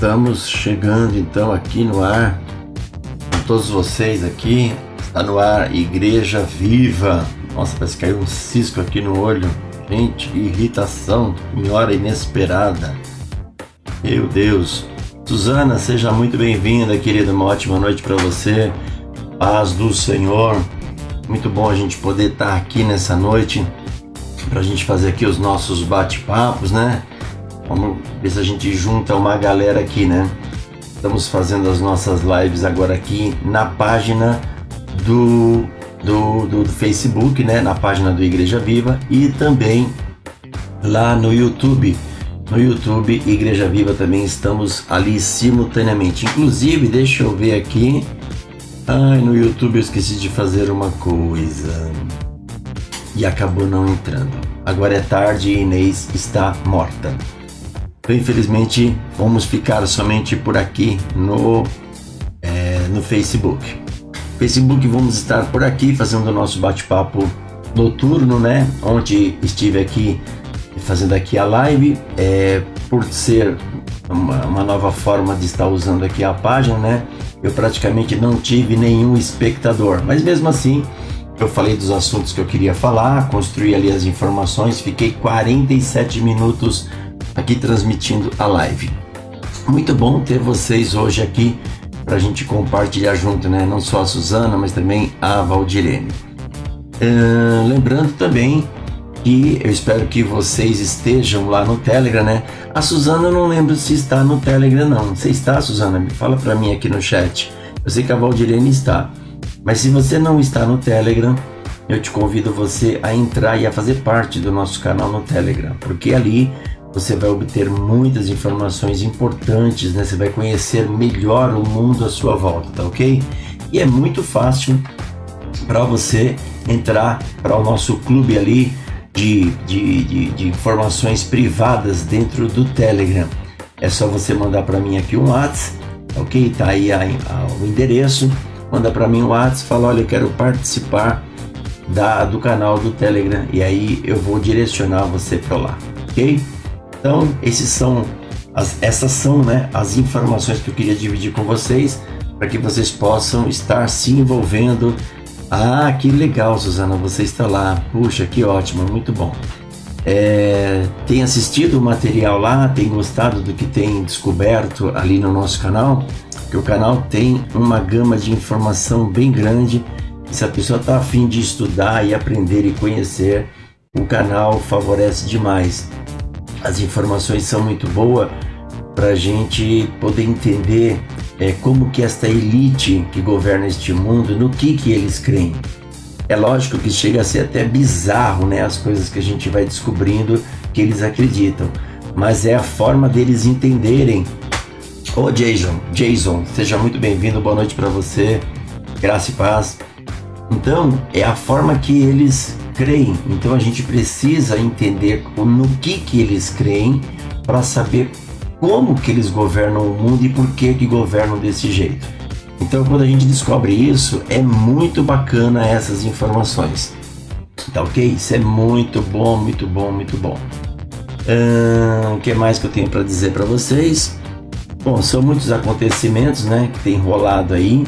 Estamos chegando então aqui no ar, com todos vocês aqui. Está no ar Igreja Viva. Nossa, parece que caiu um cisco aqui no olho. Gente, que irritação em hora inesperada. Meu Deus. Suzana, seja muito bem-vinda, querida. Uma ótima noite para você. Paz do Senhor. Muito bom a gente poder estar aqui nessa noite para a gente fazer aqui os nossos bate-papos, né? Vamos ver se a gente junta uma galera aqui, né? Estamos fazendo as nossas lives agora aqui na página do Facebook, né? Na página do Igreja Viva e também lá no YouTube. No YouTube, Igreja Viva, também estamos ali simultaneamente. Inclusive, deixa eu ver aqui. No YouTube eu esqueci de fazer uma coisa e acabou não entrando. Agora é tarde e Inês está morta. Então, infelizmente, vamos ficar somente por aqui no Facebook. Facebook, vamos estar por aqui fazendo o nosso bate-papo noturno, né? Onde estive aqui fazendo aqui a live, por ser uma nova forma de estar usando aqui a página, né? Eu praticamente não tive nenhum espectador, mas mesmo assim eu falei dos assuntos que eu queria falar, construí ali as informações, fiquei 47 minutos aqui transmitindo a live. Muito bom ter vocês hoje aqui para a gente compartilhar junto, né? Não só a Suzana, mas também a Valdirene. Lembrando também que eu espero que vocês estejam lá no Telegram, né? A Suzana eu não lembro se está no Telegram, não. Você está, Suzana? Me fala para mim aqui no chat. Eu sei que a Valdirene está. Mas se você não está no Telegram, eu te convido você a entrar e a fazer parte do nosso canal no Telegram. Porque ali você vai obter muitas informações importantes, né? Você vai conhecer melhor o mundo à sua volta, tá ok? E é muito fácil para você entrar para o nosso clube ali de informações privadas dentro do Telegram. É só você mandar para mim aqui um WhatsApp, ok? Tá aí o endereço. Manda para mim um WhatsApp, fala, olha, eu quero participar do canal do Telegram, e aí eu vou direcionar você para lá, ok? Então, essas são, né, as informações que eu queria dividir com vocês, para que vocês possam estar se envolvendo. Que legal, Suzana, você está lá. Puxa, que ótimo, muito bom. Tem assistido o material lá? Tem gostado do que tem descoberto ali no nosso canal? Porque o canal tem uma gama de informação bem grande. E se a pessoa está a fim de estudar e aprender e conhecer, o canal favorece demais. As informações são muito boas para a gente poder entender como que esta elite que governa este mundo, no que eles creem. É lógico que chega a ser até bizarro, né, as coisas que a gente vai descobrindo que eles acreditam, mas é a forma deles entenderem. Jason, seja muito bem-vindo, boa noite para você, graça e paz. Então, é a forma que eles creem, então a gente precisa entender no que eles creem para saber como que eles governam o mundo e por que governam desse jeito. Então, quando a gente descobre isso, é muito bacana essas informações. Tá ok? Isso é muito bom, muito bom, muito bom. O que mais que eu tenho para dizer para vocês? Bom, são muitos acontecimentos, né, que tem rolado aí.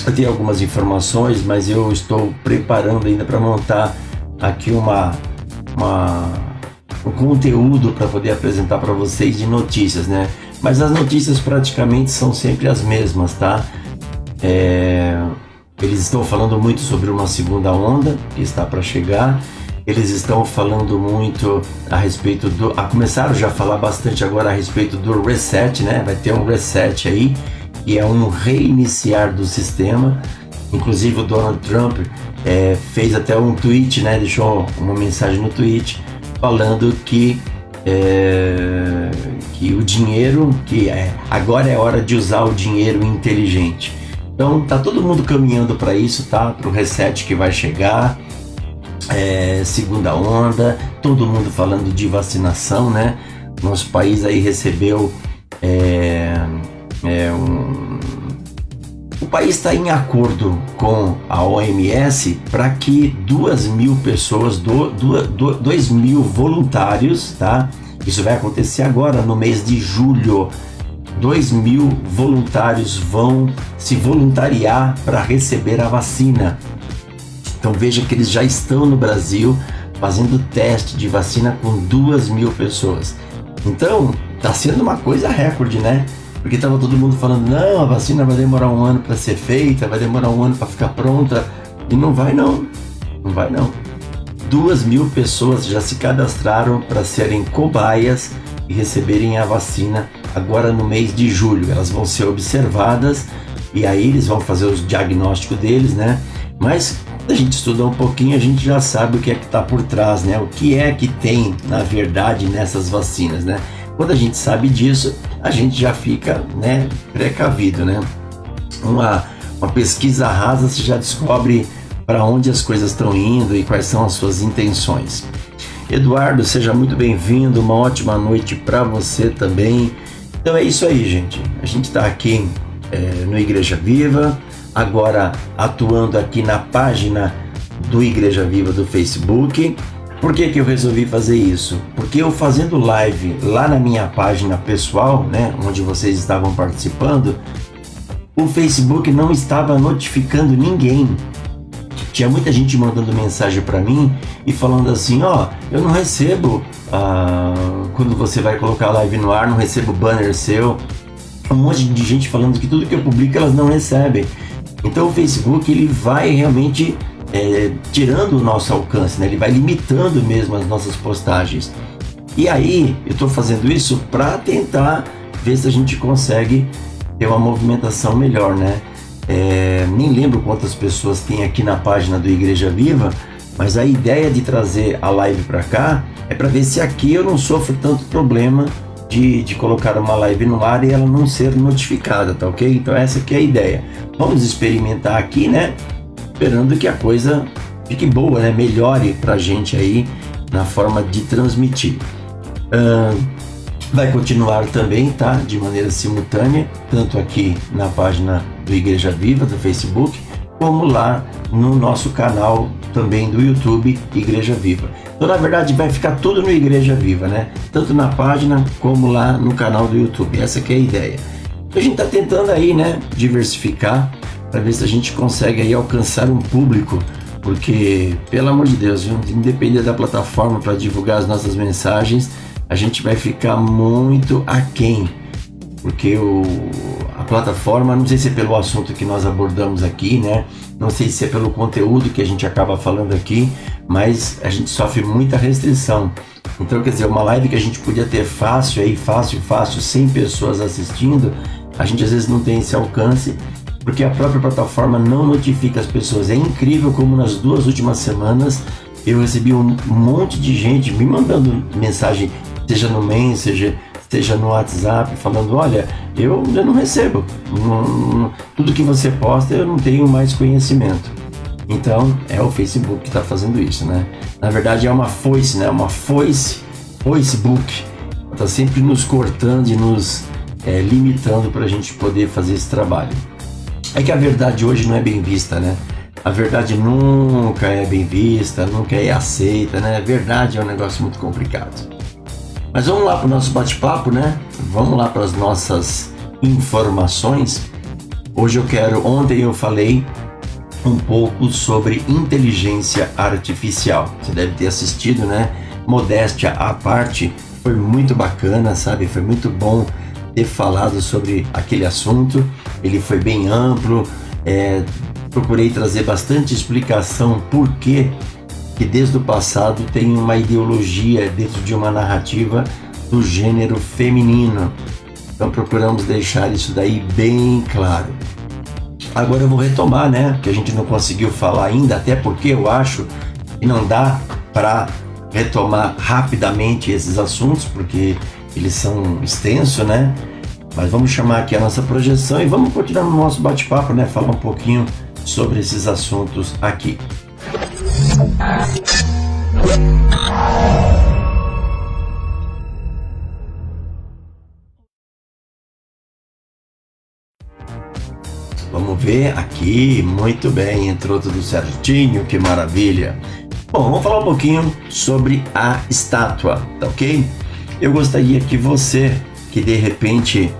Eu tenho algumas informações, mas eu estou preparando ainda para montar aqui um conteúdo para poder apresentar para vocês de notícias, né? Mas as notícias praticamente são sempre as mesmas, tá? Eles estão falando muito sobre uma segunda onda que está para chegar. Eles estão falando muito a respeito começaram já a falar bastante agora a respeito do reset, né? Vai ter um reset aí, que é um reiniciar do sistema. Inclusive o Donald Trump fez até um tweet, né? Deixou uma mensagem no tweet falando que o dinheiro, agora é hora de usar o dinheiro inteligente. Então tá todo mundo caminhando para isso, tá? Para o reset que vai chegar, segunda onda, todo mundo falando de vacinação, né? Nosso país aí recebeu o país está em acordo com a OMS para que 2.000 pessoas, 2.000 voluntários, tá? Isso vai acontecer agora no mês de julho. 2.000 voluntários vão se voluntariar para receber a vacina. Então veja que eles já estão no Brasil fazendo teste de vacina com 2.000 pessoas. Então está sendo uma coisa recorde, né? Porque estava todo mundo falando, não, a vacina vai demorar 1 ano para ser feita, vai demorar 1 ano para ficar pronta. E não vai não. 2.000 pessoas já se cadastraram para serem cobaias e receberem a vacina agora no mês de julho. Elas vão ser observadas e aí eles vão fazer os diagnósticos deles, né? Mas quando a gente estuda um pouquinho, a gente já sabe o que é que está por trás, né? O que é que tem, na verdade, nessas vacinas, né? Quando a gente sabe disso, a gente já fica, né, precavido, né? Uma pesquisa rasa, você já descobre para onde as coisas estão indo e quais são as suas intenções. Eduardo, seja muito bem-vindo, uma ótima noite para você também. Então é isso aí, gente. A gente está aqui no Igreja Viva, agora atuando aqui na página do Igreja Viva do Facebook. Por que eu resolvi fazer isso? Porque eu fazendo live lá na minha página pessoal, né, onde vocês estavam participando, o Facebook não estava notificando ninguém. Tinha muita gente mandando mensagem para mim e falando assim, eu não recebo, quando você vai colocar a live no ar, não recebo banner seu. Um monte de gente falando que tudo que eu publico elas não recebem. Então o Facebook ele vai realmente tirando o nosso alcance, né? Ele vai limitando mesmo as nossas postagens. E aí eu estou fazendo isso para tentar ver se a gente consegue ter uma movimentação melhor, né? Nem lembro quantas pessoas tem aqui na página do Igreja Viva, mas a ideia de trazer a live para cá é para ver se aqui eu não sofro tanto problema de colocar uma live no ar e ela não ser notificada, tá ok? Então essa aqui é a ideia. Vamos experimentar aqui, né? Esperando que a coisa fique boa, né? Melhore pra gente aí na forma de transmitir. Vai continuar também, tá? De maneira simultânea, tanto aqui na página do Igreja Viva, do Facebook, como lá no nosso canal também do YouTube, Igreja Viva. Então, na verdade, vai ficar tudo no Igreja Viva, né? Tanto na página como lá no canal do YouTube. Essa que é a ideia. A gente está tentando aí, né, diversificar para ver se a gente consegue aí alcançar um público, porque, pelo amor de Deus, independente da plataforma para divulgar as nossas mensagens, a gente vai ficar muito aquém, porque a plataforma, não sei se é pelo assunto que nós abordamos aqui, né? Não sei se é pelo conteúdo que a gente acaba falando aqui, mas a gente sofre muita restrição. Então, quer dizer, uma live que a gente podia ter fácil, 100 pessoas assistindo, a gente às vezes não tem esse alcance, porque a própria plataforma não notifica as pessoas. É incrível como nas 2 últimas semanas eu recebi um monte de gente me mandando mensagem, seja no Messenger, seja no WhatsApp, falando, olha, eu não recebo, tudo que você posta eu não tenho mais conhecimento. Então é o Facebook que está fazendo isso, né? Na verdade é uma foice, né? Facebook está sempre nos cortando e nos limitando para a gente poder fazer esse trabalho. É que a verdade hoje não é bem vista, né? A verdade nunca é bem vista, nunca é aceita, né? A verdade é um negócio muito complicado. Mas vamos lá para o nosso bate-papo, né? Vamos lá para as nossas informações. Ontem eu falei um pouco sobre inteligência artificial. Você deve ter assistido, né? Modéstia à parte, foi muito bacana, sabe? Foi muito bom ter falado sobre aquele assunto. Ele foi bem amplo, procurei trazer bastante explicação por que desde o passado tem uma ideologia dentro de uma narrativa do gênero feminino. Então procuramos deixar isso daí bem claro. Agora eu vou retomar, né, que a gente não conseguiu falar ainda, até porque eu acho que não dá para retomar rapidamente esses assuntos, porque eles são extensos, né? Mas vamos chamar aqui a nossa projeção e vamos continuar no nosso bate-papo, né? Falar um pouquinho sobre esses assuntos aqui. Vamos ver aqui, muito bem, entrou tudo certinho, que maravilha. Bom, vamos falar um pouquinho sobre a estátua, tá ok? Eu gostaria que você, que de repente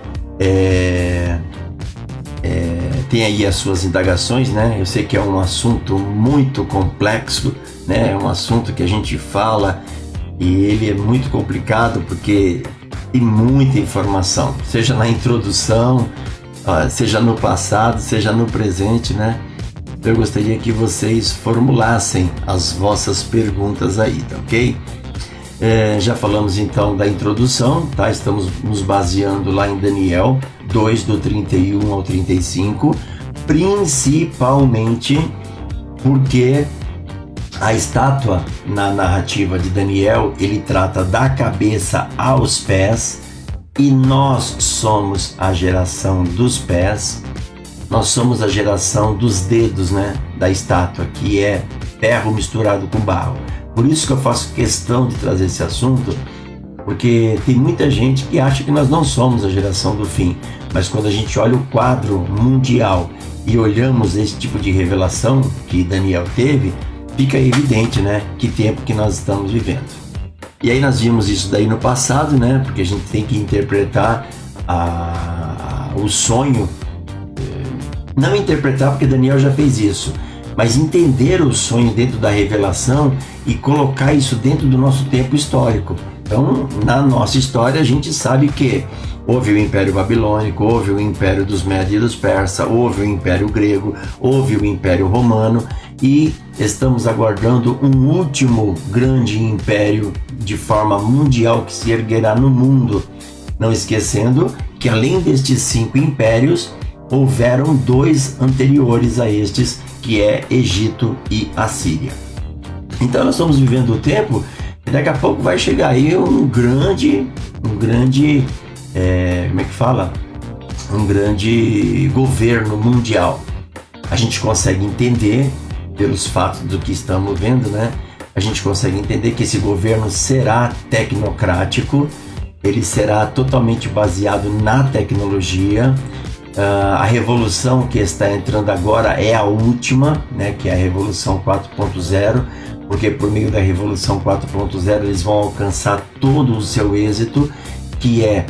Tem aí as suas indagações, né? Eu sei que é um assunto muito complexo, né? É um assunto que a gente fala e ele é muito complicado porque tem muita informação, seja na introdução, seja no passado, seja no presente, né? Eu gostaria que vocês formulassem as vossas perguntas aí, tá ok? Já falamos então da introdução, tá? Estamos nos baseando lá em Daniel 2, do 31 ao 35, principalmente porque a estátua na narrativa de Daniel, ele trata da cabeça aos pés, e nós somos a geração dos pés, nós somos a geração dos dedos, né, da estátua, que é ferro misturado com barro. Por isso que eu faço questão de trazer esse assunto, porque tem muita gente que acha que nós não somos a geração do fim, mas quando a gente olha o quadro mundial e olhamos esse tipo de revelação que Daniel teve, fica evidente, né, que tempo que nós estamos vivendo. E aí nós vimos isso daí no passado, né, porque a gente tem que interpretar o sonho, não interpretar porque Daniel já fez isso, mas entender o sonho dentro da revelação e colocar isso dentro do nosso tempo histórico. Então, na nossa história, a gente sabe que houve o Império Babilônico, houve o Império dos Médios e dos Persas, houve o Império Grego, houve o Império Romano, e estamos aguardando um último grande império de forma mundial que se erguerá no mundo. Não esquecendo que, além destes 5 impérios, houveram 2 anteriores a estes, que é Egito e Assíria. Então nós estamos vivendo o tempo e daqui a pouco vai chegar aí um grande um grande governo mundial. A gente consegue entender, pelos fatos do que estamos vendo, né? A gente consegue entender que esse governo será tecnocrático, ele será totalmente baseado na tecnologia. A revolução que está entrando agora é a última, né, que é a Revolução 4.0, porque por meio da Revolução 4.0 eles vão alcançar todo o seu êxito, que é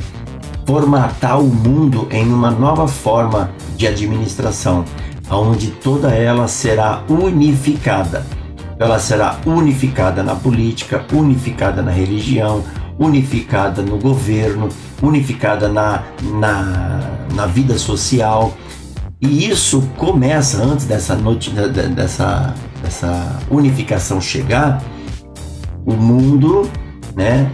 formatar o mundo em uma nova forma de administração, onde toda ela será unificada. Ela será unificada na política, unificada na religião, unificada no governo, unificada na vida social. E isso começa antes dessa unificação chegar. O mundo, né,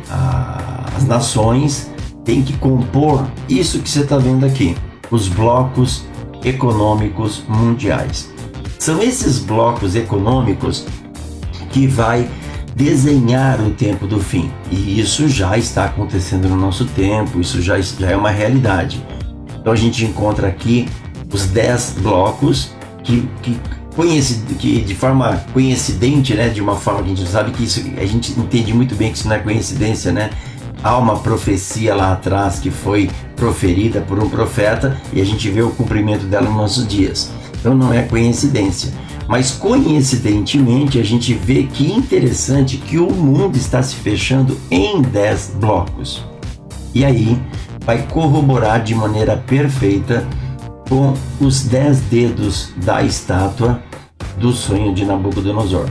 as nações têm que compor isso que você está vendo aqui, os blocos econômicos mundiais. São esses blocos econômicos que vai desenhar o tempo do fim. E isso já está acontecendo no nosso tempo, isso já é uma realidade. Então a gente encontra aqui os 10 blocos que de forma coincidente, né, de uma forma que a gente sabe que isso, a gente entende muito bem que isso não é coincidência, né? Há uma profecia lá atrás que foi proferida por um profeta e a gente vê o cumprimento dela nos nossos dias. Então não é coincidência. Mas coincidentemente a gente vê que interessante que o mundo está se fechando em 10 blocos. E aí vai corroborar de maneira perfeita com os 10 dedos da estátua do sonho de Nabucodonosor.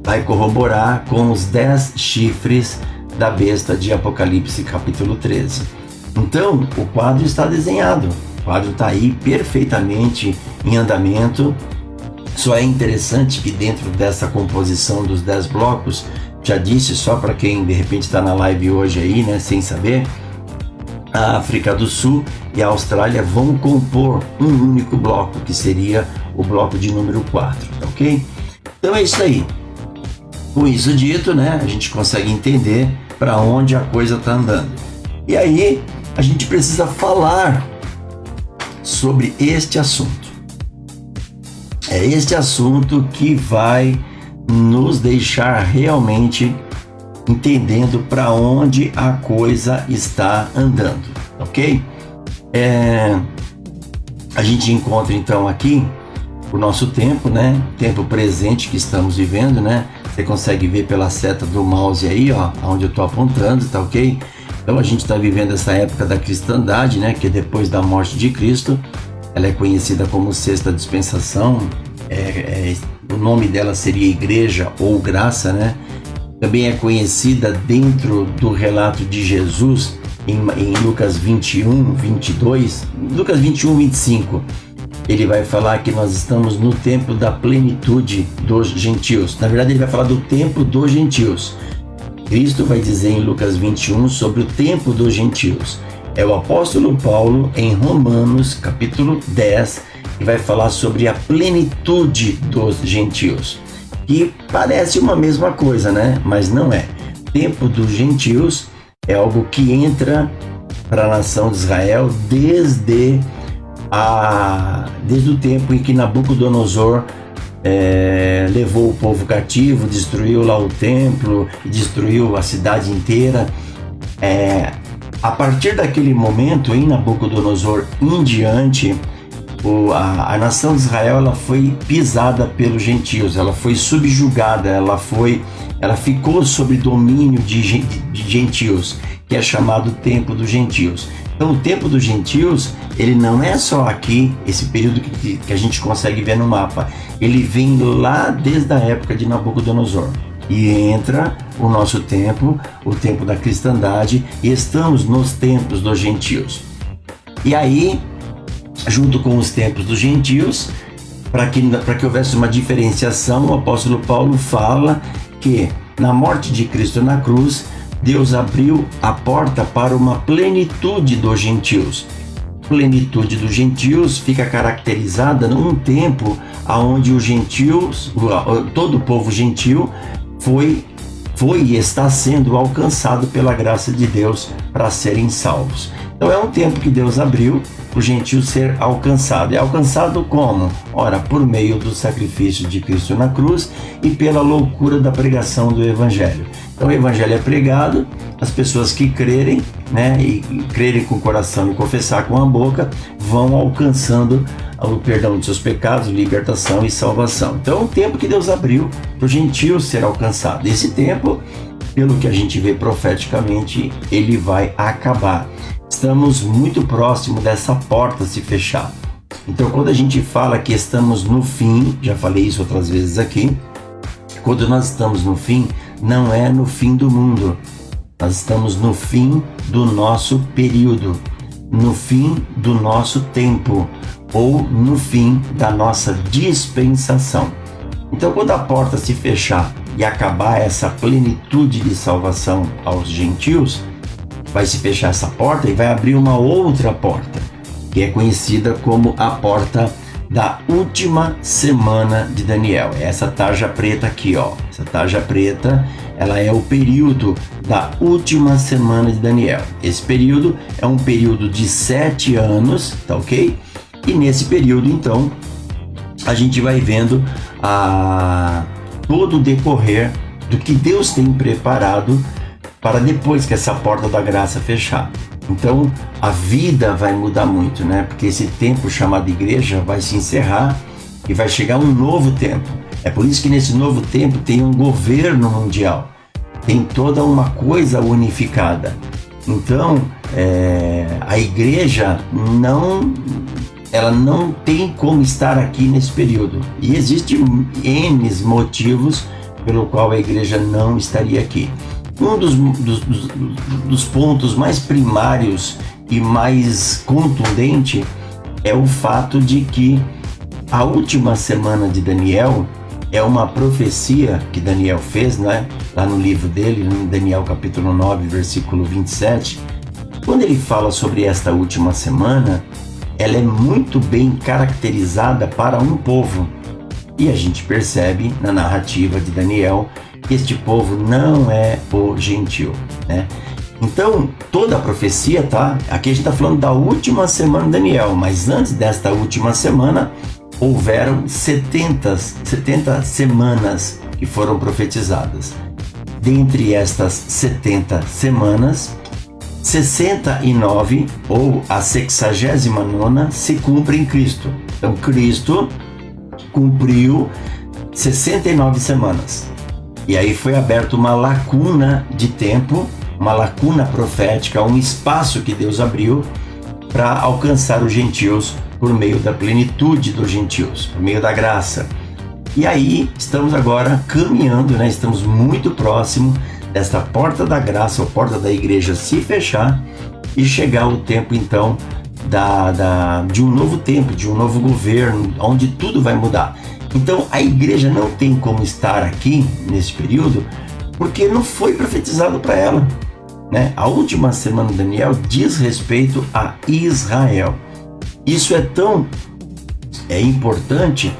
Vai corroborar com os 10 chifres da besta de Apocalipse capítulo 13. Então o quadro está desenhado, o quadro está aí perfeitamente em andamento. Só é interessante que dentro dessa composição dos 10 blocos, já disse, só para quem de repente está na live hoje aí, né, sem saber, a África do Sul e a Austrália vão compor um único bloco, que seria o bloco de número 4, tá ok? Então é isso aí. Com isso dito, né, a gente consegue entender para onde a coisa está andando. E aí a gente precisa falar sobre este assunto. É este assunto que vai nos deixar realmente entendendo para onde a coisa está andando, ok? A gente encontra então aqui o nosso tempo, né? Tempo presente que estamos vivendo, né? Você consegue ver pela seta do mouse aí, ó, onde eu estou apontando, tá ok? Então a gente está vivendo essa época da cristandade, né, que é depois da morte de Cristo. Ela é conhecida como sexta dispensação. O nome dela seria igreja ou graça, né? Também é conhecida dentro do relato de Jesus em Lucas 21, 22, Lucas 21, 25. Ele vai falar que nós estamos no tempo da plenitude dos gentios. Na verdade, ele vai falar do tempo dos gentios. Cristo vai dizer em Lucas 21 sobre o tempo dos gentios. É o apóstolo Paulo em Romanos, capítulo 10, que vai falar sobre a plenitude dos gentios. Que parece uma mesma coisa, né? Mas não é. Tempo dos gentios é algo que entra para a nação de Israel desde o tempo em que Nabucodonosor levou o povo cativo, destruiu lá o templo, destruiu a cidade inteira. A partir daquele momento, em Nabucodonosor em diante, a nação de Israel ela foi pisada pelos gentios, ela foi subjugada, ela ficou sob domínio de gentios, que é chamado tempo dos gentios. Então o tempo dos gentios, ele não é só aqui, esse período que a gente consegue ver no mapa, ele vem lá desde a época de Nabucodonosor. E entra o nosso tempo, o tempo da cristandade, e estamos nos tempos dos gentios. E aí, junto com os tempos dos gentios, para que houvesse uma diferenciação, o apóstolo Paulo fala que na morte de Cristo na cruz, Deus abriu a porta para uma plenitude dos gentios. Plenitude dos gentios fica caracterizada num tempo onde os gentios, todo o povo gentil, foi e está sendo alcançado pela graça de Deus para serem salvos. Então é um tempo que Deus abriu para o gentil ser alcançado. É alcançado como? Ora, por meio do sacrifício de Cristo na cruz e pela loucura da pregação do Evangelho. Então o Evangelho é pregado, as pessoas que crerem, né, e crerem com o coração e confessar com a boca, vão alcançando o perdão de seus pecados, libertação e salvação. Então é um tempo que Deus abriu para o gentil ser alcançado. Esse tempo, pelo que a gente vê profeticamente, ele vai acabar. Estamos muito próximo dessa porta se fechar. Então quando a gente fala que estamos no fim, já falei isso outras vezes aqui, quando nós estamos no fim, não é no fim do mundo. Nós estamos no fim do nosso período, no fim do nosso tempo, ou no fim da nossa dispensação. Então, quando a porta se fechar e acabar essa plenitude de salvação aos gentios, vai se fechar essa porta e vai abrir uma outra porta, que é conhecida como a porta da última semana de Daniel. É essa tarja preta aqui, ó. Essa tarja preta, ela é o período da última semana de Daniel. Esse período é um período de 7 anos, tá ok? E nesse período, então, a gente vai vendo todo o decorrer do que Deus tem preparado para depois que essa porta da graça fechar. Então, a vida vai mudar muito, né? Porque esse tempo chamado igreja vai se encerrar e vai chegar um novo tempo. É por isso que nesse novo tempo tem um governo mundial, tem toda uma coisa unificada. Então, a igreja ela não tem como estar aqui nesse período. E existem N motivos pelo qual a igreja não estaria aqui. Um dos pontos mais primários e mais contundente é o fato de que a última semana de Daniel é uma profecia que Daniel fez, né? Lá no livro dele, em Daniel capítulo 9, versículo 27. Quando ele fala sobre esta última semana, ela é muito bem caracterizada para um povo. E a gente percebe na narrativa de Daniel que este povo não é o gentil, né? Então, toda a profecia, tá? Aqui a gente está falando da última semana de Daniel, mas antes desta última semana, houveram 70 semanas que foram profetizadas. Dentre estas 70 semanas, 69, ou a 69ª, se cumpre em Cristo. Então, Cristo cumpriu 69 semanas. E aí foi aberta uma lacuna de tempo, uma lacuna profética, um espaço que Deus abriu para alcançar os gentios por meio da plenitude dos gentios, por meio da graça. E aí estamos agora caminhando, né? Estamos muito próximo desta porta da graça, ou porta da igreja se fechar e chegar o tempo então de um novo tempo, de um novo governo, onde tudo vai mudar. Então a igreja não tem como estar aqui nesse período porque não foi profetizado para ela, né? A última semana de Daniel diz respeito a Israel. Isso é tão importante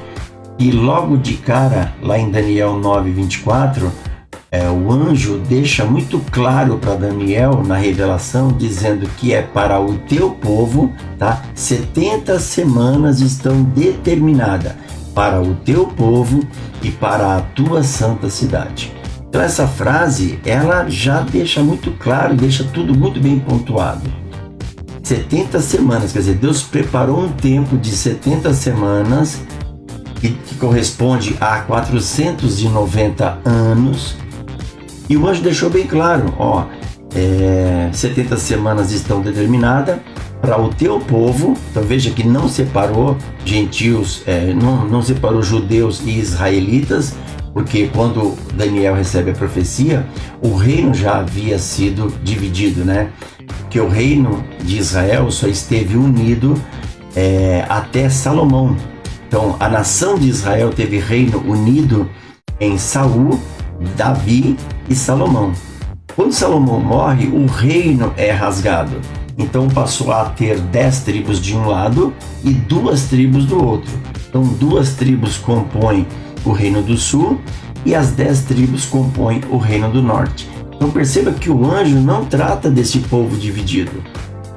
que logo de cara, lá em Daniel 9:24, o anjo deixa muito claro para Daniel na revelação, dizendo que é para o teu povo, tá? 70 semanas estão determinadas para o teu povo e para a tua santa cidade. Então essa frase, ela já deixa muito claro, deixa tudo muito bem pontuado. 70 semanas, quer dizer, Deus preparou um tempo de 70 semanas que corresponde a 490 anos, e o anjo deixou bem claro, 70 semanas estão determinadas para o teu povo. Então veja que não separou gentios, não separou judeus e israelitas, porque quando Daniel recebe a profecia, o reino já havia sido dividido, né? Porque o reino de Israel só esteve unido até Salomão. Então a nação de Israel teve reino unido em Saul, Davi e Salomão. Quando Salomão morre, o reino é rasgado. Então passou a ter 10 tribos de um lado e 2 tribos do outro. Então 2 tribos compõem o reino do sul e as 10 tribos compõem o reino do norte. Então perceba que o anjo não trata desse povo dividido.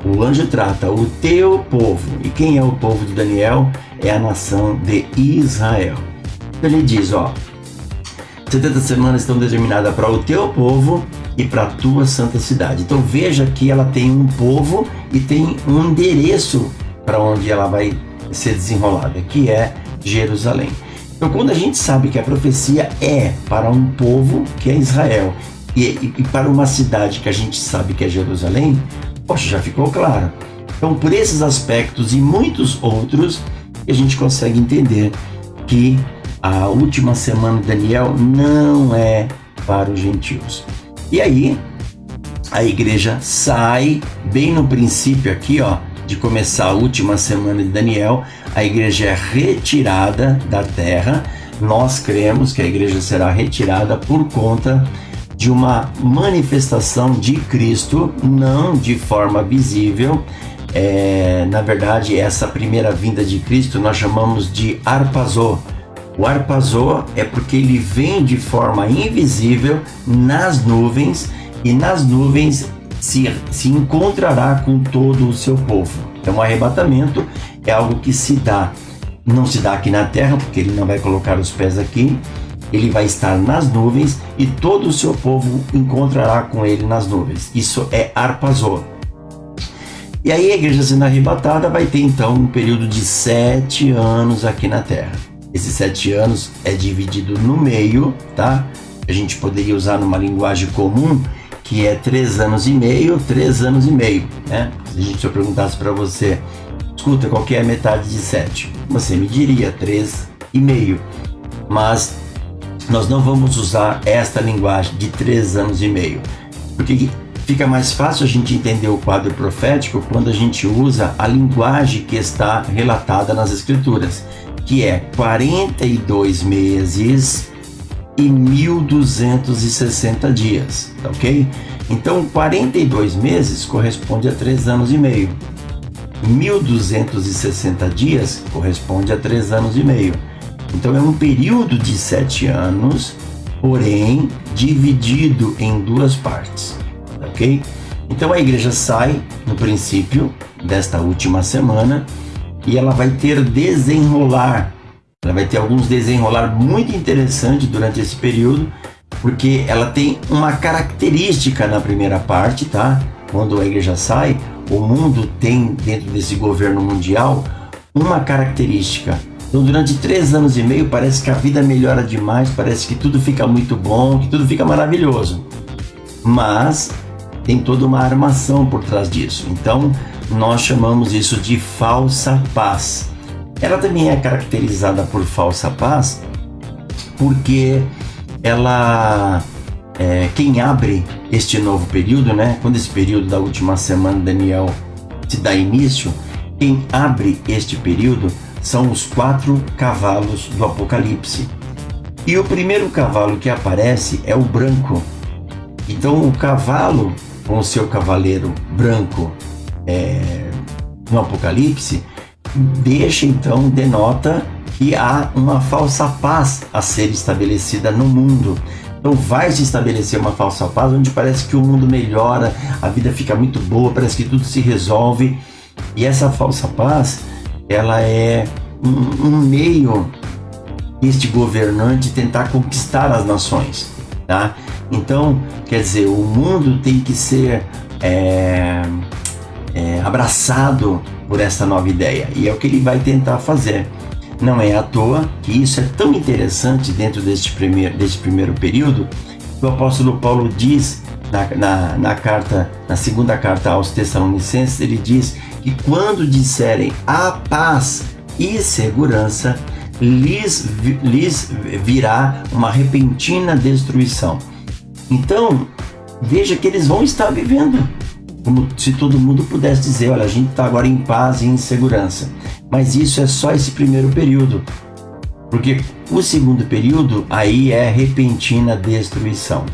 O anjo trata o teu povo. E quem é o povo de Daniel? É a nação de Israel. Então ele diz, 70 semanas estão determinadas para o teu povo e para a tua santa cidade. Então veja que ela tem um povo e tem um endereço para onde ela vai ser desenrolada, que é Jerusalém. Então quando a gente sabe que a profecia é para um povo, que é Israel, e para uma cidade que a gente sabe que é Jerusalém, poxa, já ficou claro. Então por esses aspectos e muitos outros, a gente consegue entender que a última semana de Daniel não é para os gentios. E aí, a igreja sai, bem no princípio aqui, de começar a última semana de Daniel, a igreja é retirada da terra. Nós cremos que a igreja será retirada por conta de uma manifestação de Cristo, não de forma visível. Na verdade, essa primeira vinda de Cristo nós chamamos de harpazô. O harpazô é porque ele vem de forma invisível nas nuvens, e nas nuvens se encontrará com todo o seu povo. Então o arrebatamento é algo que se dá, não se dá aqui na terra, porque ele não vai colocar os pés aqui, ele vai estar nas nuvens e todo o seu povo encontrará com ele nas nuvens. Isso é harpazô. E aí a igreja sendo arrebatada vai ter então um período de 7 anos aqui na terra. Esses 7 anos é dividido no meio, tá? A gente poderia usar numa linguagem comum, que é 3 anos e meio, 3 anos e meio, né? Se eu perguntasse para você, escuta, qual que é a metade de 7? Você me diria 3 e meio. Mas nós não vamos usar esta linguagem de 3 anos e meio, porque fica mais fácil a gente entender o quadro profético quando a gente usa a linguagem que está relatada nas Escrituras, que é 42 meses e 1.260 dias, tá ok? Então 42 meses corresponde a 3 anos e meio. 1.260 dias corresponde a 3 anos e meio. Então é um período de 7 anos, porém dividido em 2 partes, tá ok? Então a igreja sai no princípio desta última semana e ela vai ter desenrolar. Ela vai ter alguns desenrolar muito interessantes durante esse período, porque ela tem uma característica na primeira parte, tá? Quando a igreja sai, o mundo tem dentro desse governo mundial uma característica. Então durante 3 anos e meio parece que a vida melhora demais, parece que tudo fica muito bom, que tudo fica maravilhoso. Mas tem toda uma armação por trás disso. Então, nós chamamos isso de falsa paz. Ela também é caracterizada por falsa paz porque quem abre este novo período, né? Quando esse período da última semana de Daniel se dá início, quem abre este período são os 4 cavalos do Apocalipse. E o primeiro cavalo que aparece é o branco. Então o cavalo, com o seu cavaleiro branco no Apocalipse, denota que há uma falsa paz a ser estabelecida no mundo. Então vai se estabelecer uma falsa paz onde parece que o mundo melhora, a vida fica muito boa, parece que tudo se resolve. E essa falsa paz, ela é um meio deste governante tentar conquistar as nações, tá? Então, quer dizer, o mundo tem que ser abraçado por essa nova ideia, e é o que ele vai tentar fazer. Não é à toa que isso é tão interessante dentro deste primeiro período. O apóstolo Paulo diz na segunda carta aos Tessalonicenses, ele diz que quando disserem a paz e segurança, lhes virá uma repentina destruição. Então, veja que eles vão estar vivendo como se todo mundo pudesse dizer, olha, a gente está agora em paz e em segurança. Mas isso é só esse primeiro período, porque o segundo período aí é repentina destruição,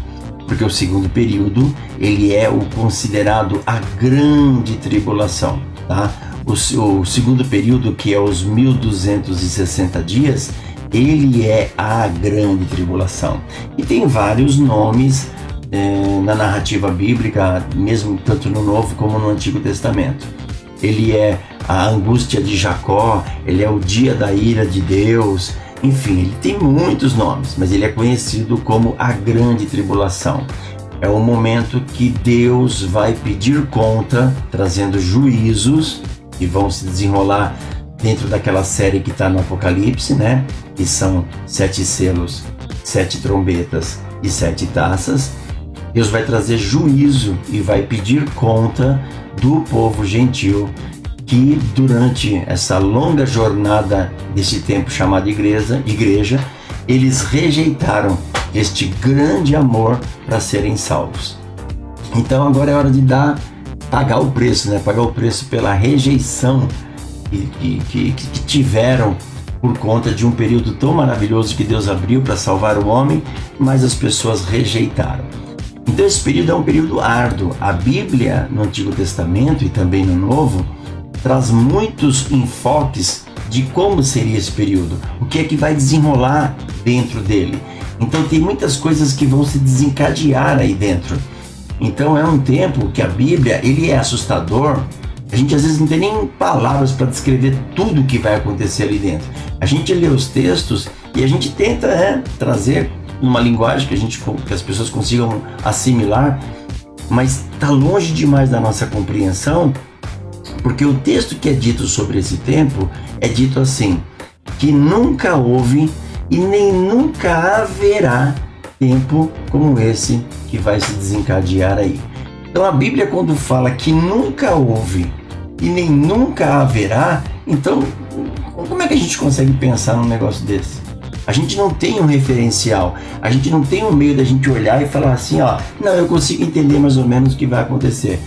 porque o segundo período ele é o considerado a grande tribulação, tá? O segundo período, que é os 1260 dias, ele é a grande tribulação. E tem vários nomes na narrativa bíblica, mesmo tanto no Novo como no Antigo Testamento. Ele é a angústia de Jacó, ele é o dia da ira de Deus, enfim, ele tem muitos nomes, mas ele é conhecido como a grande tribulação. É o momento que Deus vai pedir conta, trazendo juízos que vão se desenrolar dentro daquela série que está no Apocalipse, né? Que são 7 selos, 7 trombetas e 7 taças. Deus vai trazer juízo e vai pedir conta do povo gentil que durante essa longa jornada desse tempo chamado igreja, eles rejeitaram este grande amor para serem salvos. Então agora é hora de pagar o preço, né? Pagar o preço pela rejeição que tiveram por conta de um período tão maravilhoso que Deus abriu para salvar o homem, mas as pessoas rejeitaram. Então esse período é um período árduo. A Bíblia, no Antigo Testamento e também no Novo, traz muitos enfoques de como seria esse período, o que é que vai desenrolar dentro dele. Então tem muitas coisas que vão se desencadear aí dentro. Então é um tempo que a Bíblia, ele é assustador. A gente às vezes não tem nem palavras para descrever tudo o que vai acontecer ali dentro. A gente lê os textos e a gente tenta trazer uma linguagem que as pessoas consigam assimilar, mas está longe demais da nossa compreensão, porque o texto que é dito sobre esse tempo é dito assim, que nunca houve e nem nunca haverá tempo como esse que vai se desencadear aí. Então a Bíblia, quando fala que nunca houve e nem nunca haverá, então como é que a gente consegue pensar num negócio desse? A gente não tem um referencial, a gente não tem um meio da gente olhar e falar assim, não, eu consigo entender mais ou menos o que vai acontecer.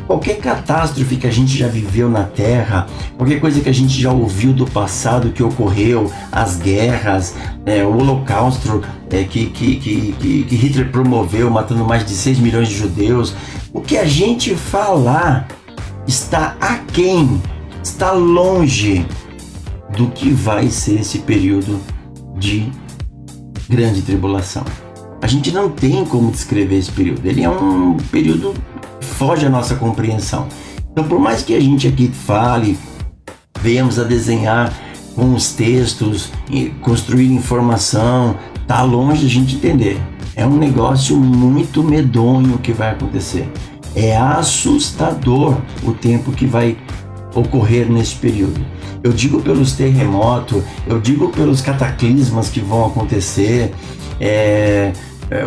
Qualquer catástrofe que a gente já viveu na Terra, qualquer coisa que a gente já ouviu do passado que ocorreu, as guerras, o Holocausto que Hitler promoveu, matando mais de 6 milhões de judeus, o que a gente falar está aquém, está longe do que vai ser esse período de grande tribulação. A gente não tem como descrever esse período, ele é um período que foge à nossa compreensão. Então, por mais que a gente aqui fale, venhamos a desenhar com os textos, e construir informação, tá longe de a gente entender. É um negócio muito medonho que vai acontecer. É assustador o tempo que vai ocorrer nesse período. Eu digo pelos terremotos, eu digo pelos cataclismas que vão acontecer,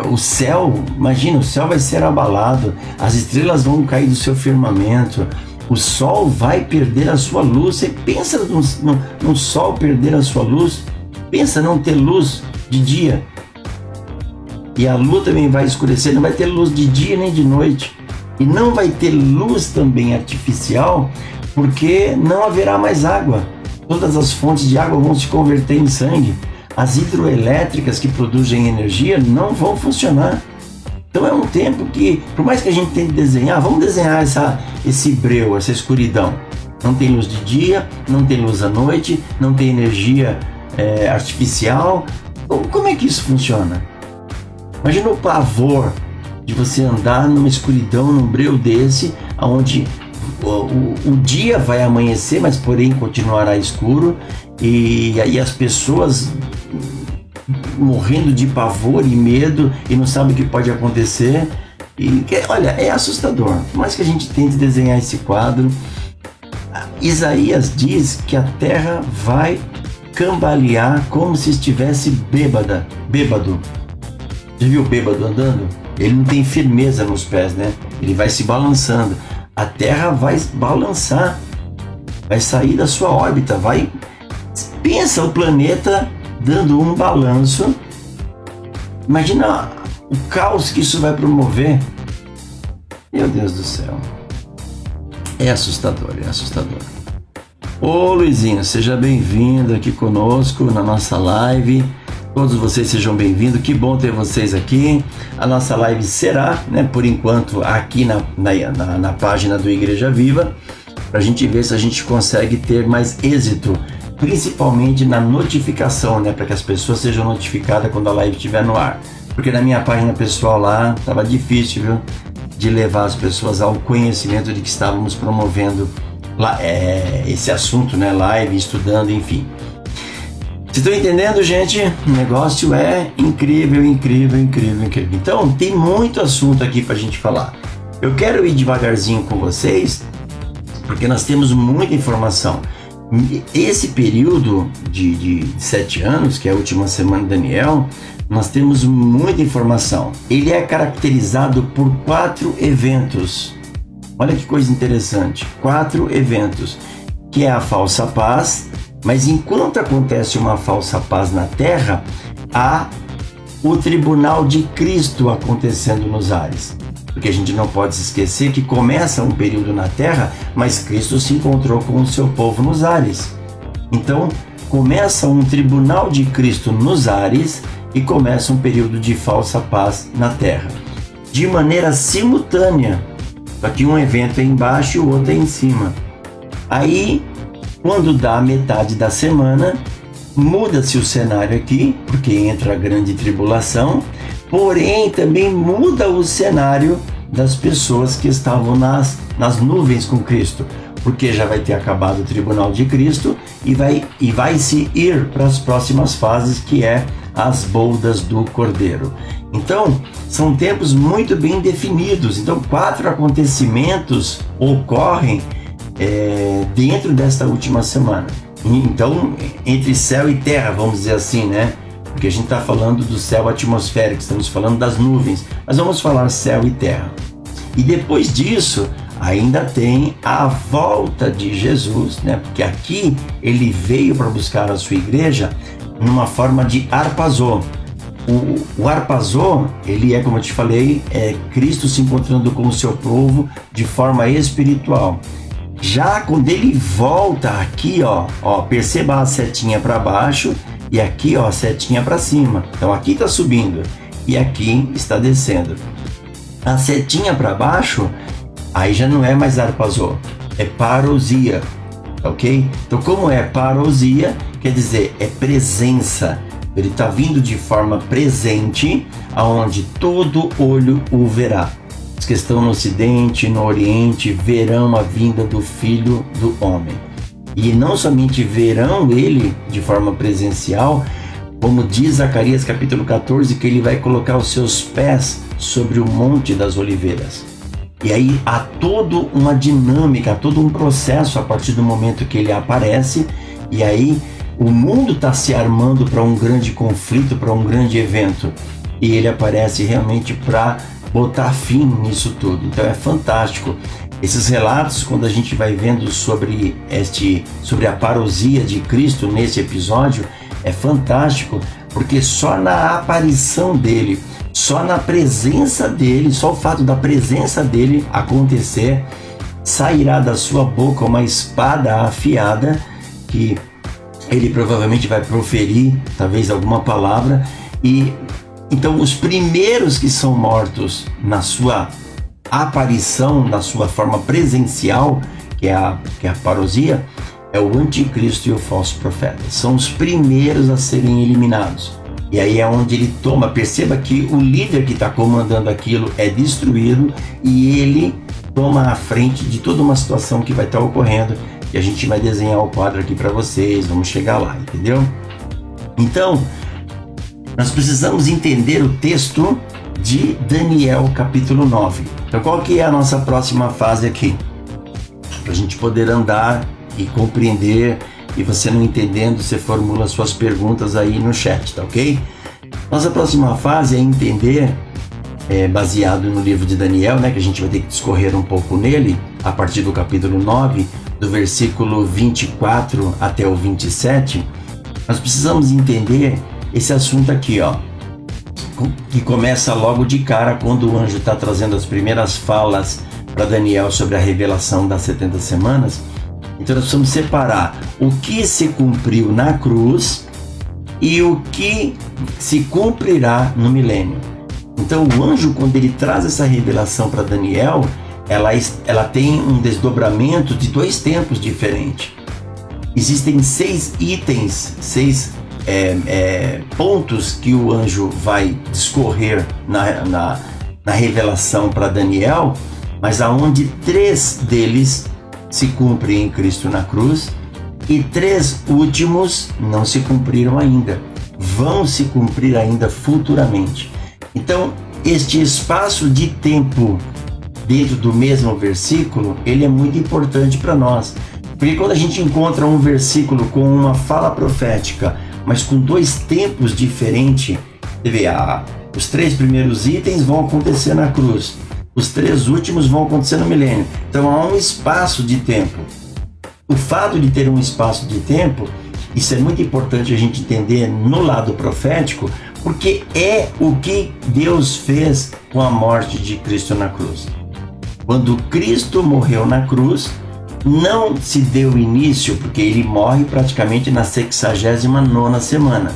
O céu, imagina, o céu vai ser abalado, as estrelas vão cair do seu firmamento, o sol vai perder a sua luz. Você pensa no sol perder a sua luz? Pensa não ter luz de dia. E a lua também vai escurecer, não vai ter luz de dia nem de noite. E não vai ter luz também artificial, porque não haverá mais água. Todas as fontes de água vão se converter em sangue. As hidroelétricas que produzem energia não vão funcionar. Então é um tempo que, por mais que a gente tente desenhar, vamos desenhar esse breu, essa escuridão. Não tem luz de dia, não tem luz à noite, não tem energia artificial. Como é que isso funciona? Imagina o pavor de você andar numa escuridão, num breu desse, onde o dia vai amanhecer, mas porém continuará escuro, e aí as pessoas morrendo de pavor e medo e não sabem o que pode acontecer. E olha, é assustador. Por mais que a gente tente desenhar esse quadro, Isaías diz que a terra vai cambalear como se estivesse bêbado. Já viu o bêbado andando? Ele não tem firmeza nos pés, né? Ele vai se balançando. A terra vai balançar, vai sair da sua órbita, pensa o planeta dando um balanço. Imagina o caos que isso vai promover. Meu Deus do céu. É assustador. Ô Luizinho, seja bem-vindo aqui conosco na nossa live. Todos vocês sejam bem-vindos, que bom ter vocês aqui. A nossa live será, por enquanto, aqui na página do Igreja Viva, para a gente ver se a gente consegue ter mais êxito, principalmente na notificação, para que as pessoas sejam notificadas quando a live estiver no ar. Porque na minha página pessoal lá, estava difícil, viu, de levar as pessoas ao conhecimento de que estávamos promovendo esse assunto, live, estudando, enfim. Vocês estão entendendo, gente? O negócio é incrível. Então, tem muito assunto aqui pra gente falar. Eu quero ir devagarzinho com vocês, porque nós temos muita informação. Esse período de 7 anos, que é a última semana de Daniel, nós temos muita informação. Ele é caracterizado por 4 eventos. Olha que coisa interessante. 4 eventos, que é a falsa paz. Mas enquanto acontece uma falsa paz na terra, há o tribunal de Cristo acontecendo nos ares. Porque a gente não pode se esquecer que começa um período na terra, mas Cristo se encontrou com o seu povo nos ares. Então, começa um tribunal de Cristo nos ares e começa um período de falsa paz na terra. De maneira simultânea. Só que um evento é embaixo e o outro é em cima. Aí, quando dá a metade da semana, muda-se o cenário aqui, porque entra a grande tribulação, porém também muda o cenário das pessoas que estavam nas nuvens com Cristo, porque já vai ter acabado o tribunal de Cristo e vai se ir para as próximas fases, que é as bodas do Cordeiro. Então, são tempos muito bem definidos. Então, 4 acontecimentos ocorrem dentro desta última semana. Então, entre céu e terra, vamos dizer assim, porque a gente está falando do céu atmosférico, estamos falando das nuvens, mas vamos falar céu e terra. E depois disso, ainda tem a volta de Jesus, porque aqui ele veio para buscar a sua igreja numa forma de harpazô. O harpazô, ele é, como eu te falei, Cristo se encontrando com o seu povo de forma espiritual. Já quando ele volta aqui, perceba a setinha para baixo e aqui, a setinha para cima. Então aqui está subindo e aqui está descendo. A setinha para baixo, aí já não é mais harpazô, é parousia, ok? Então, como é parousia, quer dizer, é presença. Ele está vindo de forma presente, aonde todo olho o verá. Os que estão no Ocidente, no Oriente, verão a vinda do Filho do Homem. E não somente verão ele de forma presencial, como diz Zacarias capítulo 14, que ele vai colocar os seus pés sobre o Monte das Oliveiras. E aí há toda uma dinâmica, há todo um processo a partir do momento que ele aparece, e aí o mundo está se armando para um grande conflito, para um grande evento. e ele aparece realmente para botar fim nisso tudo. Então é fantástico. Esses relatos, quando a gente vai vendo sobre a parousia de Cristo nesse episódio, é fantástico, porque só na aparição dele, só na presença dele, só o fato da presença dele acontecer, sairá da sua boca uma espada afiada, que ele provavelmente vai proferir, talvez alguma palavra, e então os primeiros que são mortos na sua aparição, na sua forma presencial, que é a parousia, é o anticristo e o falso profeta. São os primeiros a serem eliminados. E aí é onde ele toma, perceba que o líder que está comandando aquilo é destruído e ele toma a frente de toda uma situação que vai estar ocorrendo, e a gente vai desenhar o quadro aqui para vocês, vamos chegar lá, entendeu? Então, nós precisamos entender o texto de Daniel capítulo 9. Então qual que é a nossa próxima fase aqui? Para a gente poder andar e compreender, e você não entendendo, você formula suas perguntas aí no chat, tá ok? Nossa próxima fase é entender, baseado no livro de Daniel, né, que a gente vai ter que discorrer um pouco nele, a partir do capítulo 9, do versículo 24 até o 27, nós precisamos entender esse assunto aqui, ó, que começa logo de cara quando o anjo está trazendo as primeiras falas para Daniel sobre a revelação das 70 semanas. Então nós precisamos separar o que se cumpriu na cruz e o que se cumprirá no milênio. Então o anjo, quando ele traz essa revelação para Daniel, ela tem um desdobramento de 2 tempos diferentes. Existem 6 itens, 6 pontos que o anjo vai discorrer na revelação para Daniel, mas aonde 3 deles se cumprem em Cristo na cruz e 3 últimos não se cumpriram ainda, vão se cumprir ainda futuramente. Então este espaço de tempo dentro do mesmo versículo, ele é muito importante para nós, porque quando a gente encontra um versículo com uma fala profética, mas com 2 tempos diferentes, você vê, os 3 primeiros itens vão acontecer na cruz, os 3 últimos vão acontecer no milênio. Então há um espaço de tempo. O fato de ter um espaço de tempo, isso é muito importante a gente entender no lado profético, porque é o que Deus fez com a morte de Cristo na cruz. Quando Cristo morreu na cruz, não se deu início, porque ele morre praticamente na 69ª semana.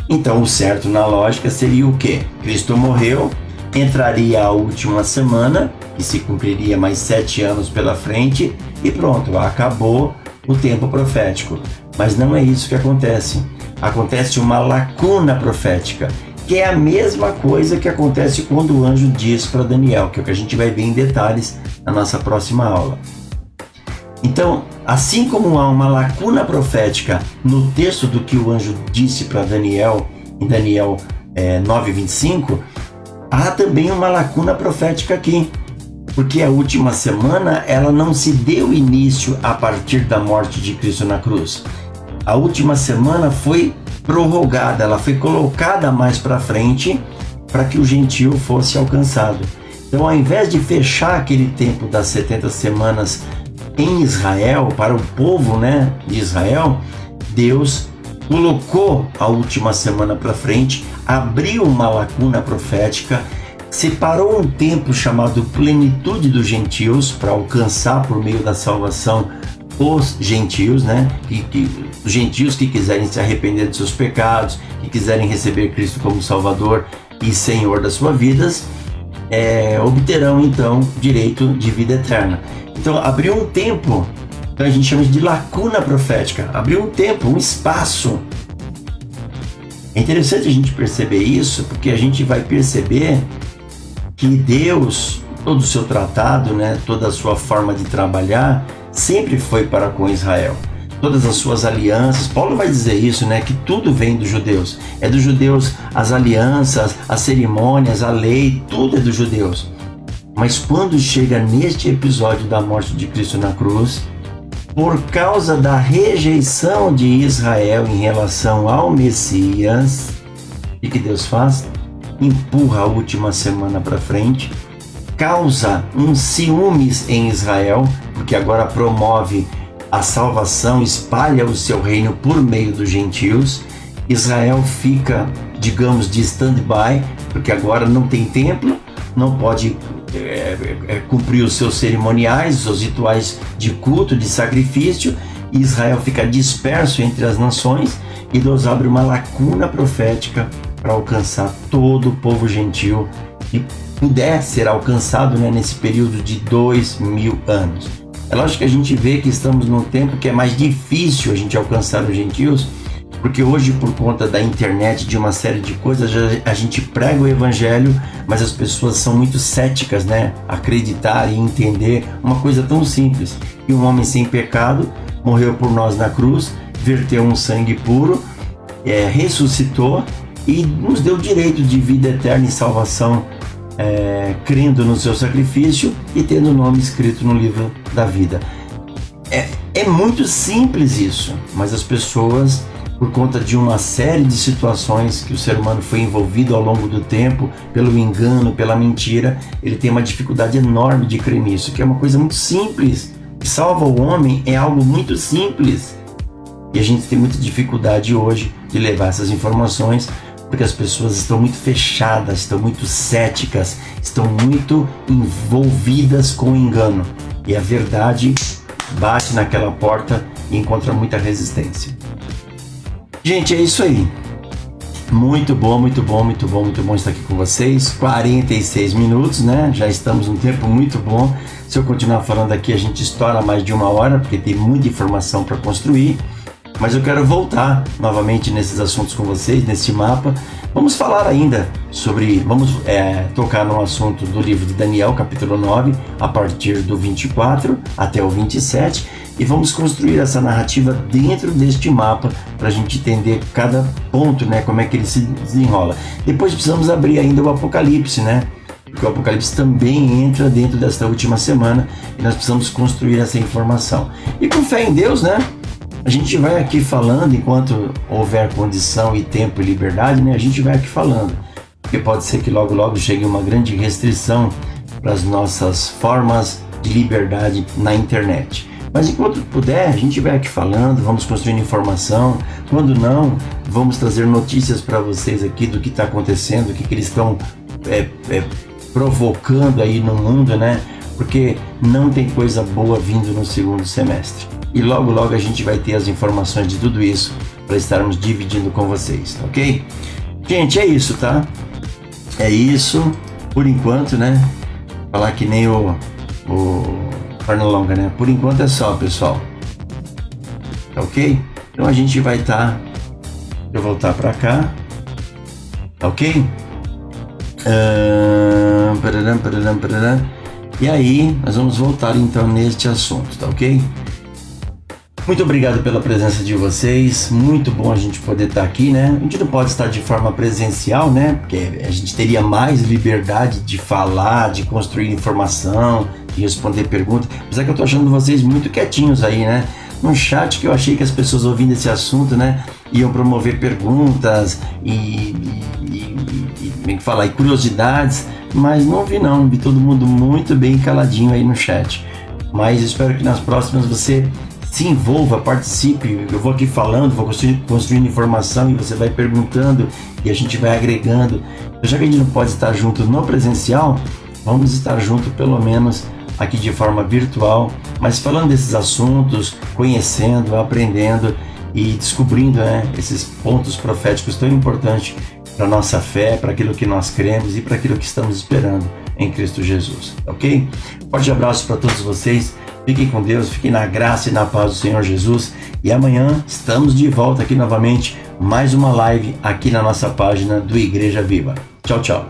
Então o certo na lógica seria o quê? Cristo morreu, entraria a última semana, que se cumpriria mais 7 anos pela frente, e pronto, acabou o tempo profético. Mas não é isso que acontece. Acontece uma lacuna profética, que é a mesma coisa que acontece quando o anjo diz para Daniel, que é o que a gente vai ver em detalhes na nossa próxima aula. Então, assim como há uma lacuna profética no texto do que o anjo disse para Daniel, em Daniel 9:25, há também uma lacuna profética aqui, porque a última semana ela não se deu início a partir da morte de Cristo na cruz. A última semana foi prorrogada, ela foi colocada mais para frente para que o gentio fosse alcançado. Então, ao invés de fechar aquele tempo das 70 semanas em Israel, para o povo, de Israel, Deus colocou a última semana para frente, abriu uma lacuna profética, separou um tempo chamado plenitude dos gentios para alcançar por meio da salvação os gentios, os gentios que quiserem se arrepender de seus pecados, que quiserem receber Cristo como Salvador e Senhor das suas vidas, obterão então direito de vida eterna. Então abriu um tempo, então a gente chama de lacuna profética, abriu um tempo, um espaço. É interessante a gente perceber isso, porque a gente vai perceber que Deus, todo o seu tratado, toda a sua forma de trabalhar, sempre foi para com Israel. Todas as suas alianças, Paulo vai dizer isso, que tudo vem dos judeus. É dos judeus as alianças, as cerimônias, a lei, tudo é dos judeus. Mas quando chega neste episódio da morte de Cristo na cruz, por causa da rejeição de Israel em relação ao Messias, E que Deus faz? Empurra a última semana para frente, causa um ciúmes em Israel, porque agora promove a salvação, espalha o seu reino por meio dos gentios. Israel fica, digamos, de stand-by, porque agora não tem templo, não pode cumprir os seus cerimoniais, os seus rituais de culto, de sacrifício. Israel fica disperso entre as nações e Deus abre uma lacuna profética para alcançar todo o povo gentil que puder ser alcançado, né, nesse período de 2000 anos. É lógico que a gente vê que estamos num tempo que é mais difícil a gente alcançar os gentios, porque hoje, por conta da internet, de uma série de coisas, a gente prega o evangelho, mas as pessoas são muito céticas, né? Acreditar e entender uma coisa tão simples. E um homem sem pecado morreu por nós na cruz, verteu um sangue puro, ressuscitou e nos deu direito de vida eterna e salvação, crendo no seu sacrifício e tendo o nome escrito no livro da vida. É muito simples isso, mas as pessoas, por conta de uma série de situações que o ser humano foi envolvido ao longo do tempo, pelo engano, pela mentira, ele tem uma dificuldade enorme de crer nisso, que é uma coisa muito simples. O que salva o homem é algo muito simples. E a gente tem muita dificuldade hoje de levar essas informações, porque as pessoas estão muito fechadas, estão muito céticas, estão muito envolvidas com o engano. E a verdade bate naquela porta e encontra muita resistência. Gente, é isso aí. Muito bom estar aqui com vocês. 46 minutos, né? Já estamos num tempo muito bom. Se eu continuar falando aqui, a gente estoura mais de 1 hora, porque tem muita informação para construir. Mas eu quero voltar novamente nesses assuntos com vocês, nesse mapa. Vamos falar ainda sobre, vamos tocar no assunto do livro de Daniel, capítulo 9, a partir do 24 até o 27, e vamos construir essa narrativa dentro deste mapa para a gente entender cada ponto, né, como é que ele se desenrola. Depois precisamos abrir ainda o Apocalipse, né? Porque o Apocalipse também entra dentro desta última semana e nós precisamos construir essa informação. E com fé em Deus, né? A gente vai aqui falando, enquanto houver condição e tempo e liberdade, né? A gente vai aqui falando, porque pode ser que logo chegue uma grande restrição para as nossas formas de liberdade na internet. Mas enquanto puder, a gente vai aqui falando, vamos construindo informação. Quando não, vamos trazer notícias para vocês aqui do que está acontecendo, o que eles estão provocando aí no mundo, né? Porque não tem coisa boa vindo no segundo semestre. E logo a gente vai ter as informações de tudo isso para estarmos dividindo com vocês, ok? Gente, é isso, tá? É isso, por enquanto, né? Falar que nem o Pernalonga, né? Por enquanto é só, pessoal. Ok? Então a gente vai estar... Eu voltar para cá. Ok? E aí, nós vamos voltar então neste assunto, tá ok? Muito obrigado pela presença de vocês, muito bom a gente poder estar aqui, né? A gente não pode estar de forma presencial, né? Porque a gente teria mais liberdade de falar, de construir informação, de responder perguntas. Apesar que eu tô achando vocês muito quietinhos aí, né? No chat, que eu achei que as pessoas ouvindo esse assunto, né, iam promover perguntas e curiosidades, mas não vi todo mundo muito bem caladinho aí no chat. Mas espero que nas próximas você se envolva, participe. Eu vou aqui falando, vou construindo informação e você vai perguntando e a gente vai agregando. Já que a gente não pode estar junto no presencial, vamos estar junto pelo menos aqui de forma virtual, mas falando desses assuntos, conhecendo, aprendendo e descobrindo, né, esses pontos proféticos tão importantes para a nossa fé, para aquilo que nós cremos e para aquilo que estamos esperando em Cristo Jesus, ok? Forte abraço para todos vocês, fiquem com Deus, fiquem na graça e na paz do Senhor Jesus, e amanhã estamos de volta aqui novamente, mais uma live aqui na nossa página do Igreja Viva. Tchau, tchau.